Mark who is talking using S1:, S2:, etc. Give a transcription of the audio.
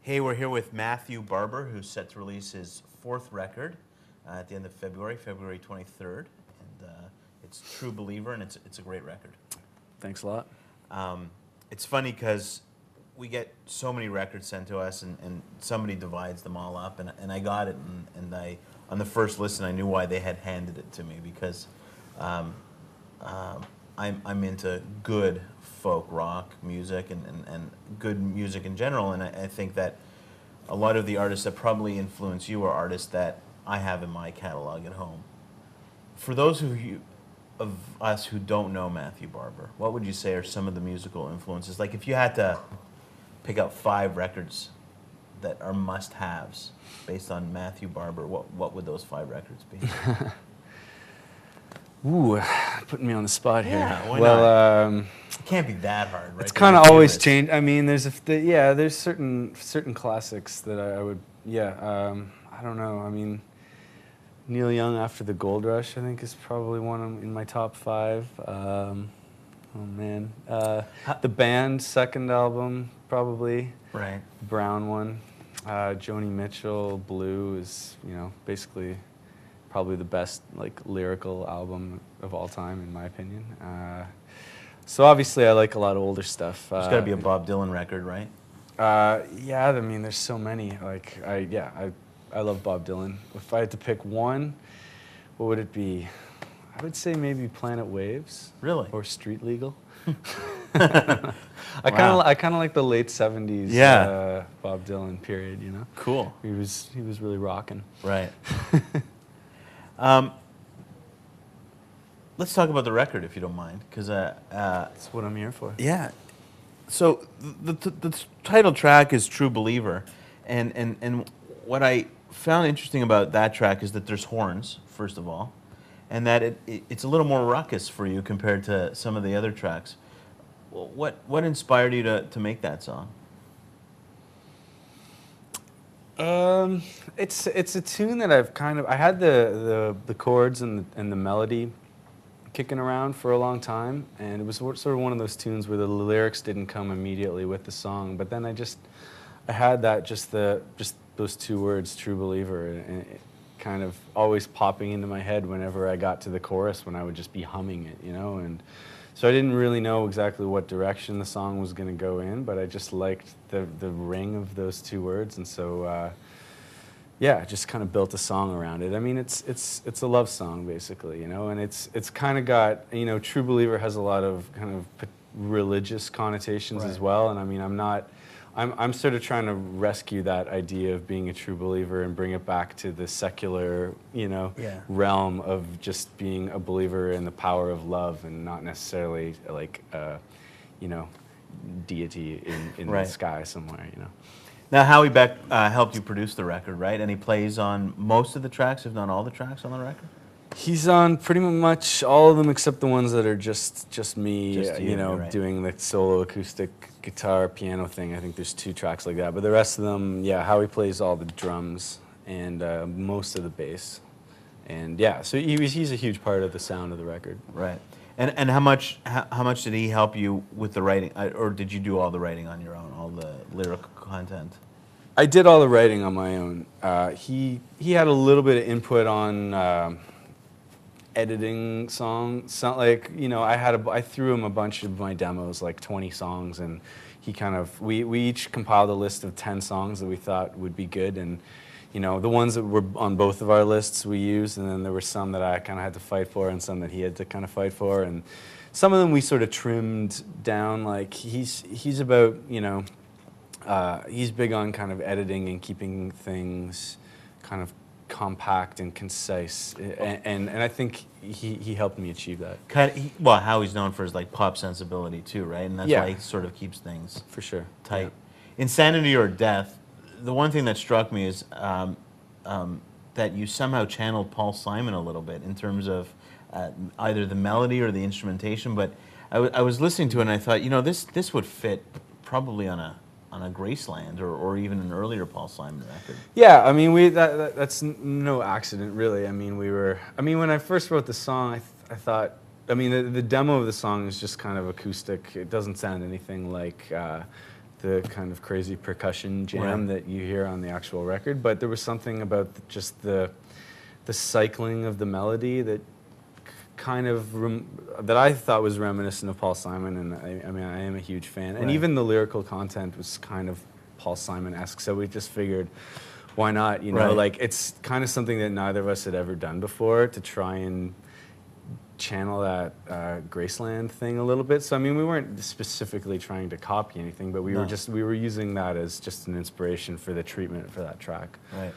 S1: Hey, we're here with Matthew Barber, who's set to release his fourth record at the end of February, February 23rd. And it's True Believer, and it's a great record.
S2: Thanks a lot.
S1: It's funny because we get so many records sent to us, and somebody divides them all up, and I got it, and I, on the first listen, I knew why they had handed it to me, because I'm into good folk rock music and good music in general, and I think that a lot of the artists that probably influence you are artists that I have in my catalog at home. For those of us who don't know Matthew Barber, what would you say are some of the musical influences? Like, if you had to pick out 5 records that are must-haves based on Matthew Barber, what would those 5 records be?
S2: Ooh, putting me on the spot here.
S1: Yeah, why
S2: well,
S1: not? It can't be that hard, right?
S2: It's kind of always changed. I mean, there's certain classics that I would, I don't know. I mean, Neil Young After the Gold Rush, I think, is probably one in my top 5. Oh man, the Band second album probably.
S1: Right.
S2: Brown one. Joni Mitchell Blue is basically probably the best lyrical album of all time in my opinion. So obviously I like a lot of older stuff.
S1: There's got to be a Bob Dylan record, right?
S2: Yeah, I mean there's so many. I love Bob Dylan. If I had to pick one, what would it be? I would say maybe Planet Waves.
S1: Really?
S2: Or Street Legal. I kind of like the late '70s Bob Dylan period.
S1: Cool.
S2: He was really rocking.
S1: Right. Let's talk about the record, if you don't mind, because
S2: that's what I'm here for.
S1: Yeah. So the title track is True Believer, and what I found interesting about that track is that there's horns, first of all, and that it's a little more ruckus for you compared to some of the other tracks. What inspired you to make that song?
S2: It's a tune that I had the chords and the melody kicking around for a long time, and it was sort of one of those tunes where the lyrics didn't come immediately with the song, but then I had that just those 2 words, True Believer, and it kind of always popping into my head whenever I got to the chorus, when I would just be humming it, and so I didn't really know exactly what direction the song was going to go in, but I just liked the ring of those 2 words, and so I just kind of built a song around it. I mean, it's a love song basically, and it's kind of got, True Believer has a lot of kind of religious connotations as well, and I mean, I'm sort of trying to rescue that idea of being a true believer and bring it back to the secular, realm of just being a believer in the power of love and not necessarily like, deity in the sky somewhere,
S1: Now, Howie Beck helped you produce the record, right? And he plays on most of the tracks, if not all the tracks on the record?
S2: He's on pretty much all of them except the ones that are just me,
S1: right.
S2: doing the solo acoustic guitar piano thing. I think there's 2 tracks like that, but the rest of them, Howie plays all the drums and most of the bass, and so he's a huge part of the sound of the record.
S1: Right. And how much did he help you with the writing, or did you do all the writing on your own, all the lyric content?
S2: I did all the writing on my own. He had a little bit of input on editing songs. I threw him a bunch of my demos, like 20 songs, and he we each compiled a list of 10 songs that we thought would be good, and the ones that were on both of our lists we used, and then there were some that I kind of had to fight for and some that he had to kind of fight for, and some of them we sort of trimmed down. Like he's about, he's big on kind of editing and keeping things kind of compact and concise, and I think he helped me achieve that.
S1: Howie's known for his pop sensibility too, right? And that's why he sort of keeps things
S2: for sure
S1: tight. Insanity or Death, the one thing that struck me is that you somehow channeled Paul Simon a little bit in terms of either the melody or the instrumentation. But I was listening to it and I thought, this would fit probably on a Graceland or even an earlier Paul Simon record.
S2: Yeah, I mean that's no accident really. I mean when I first wrote the song, I thought, the demo of the song is just kind of acoustic. It doesn't sound anything like the kind of crazy percussion jam that you hear on the actual record, but there was something about just the cycling of the melody that kind of that I thought was reminiscent of Paul Simon, and I mean I am a huge fan, and even the lyrical content was kind of Paul Simon-esque. So we just figured, why not? You know, like it's kind of something that neither of us had ever done before, to try and channel that Graceland thing a little bit. So I mean, we weren't specifically trying to copy anything, but we were using that as just an inspiration for the treatment for that track.
S1: Right.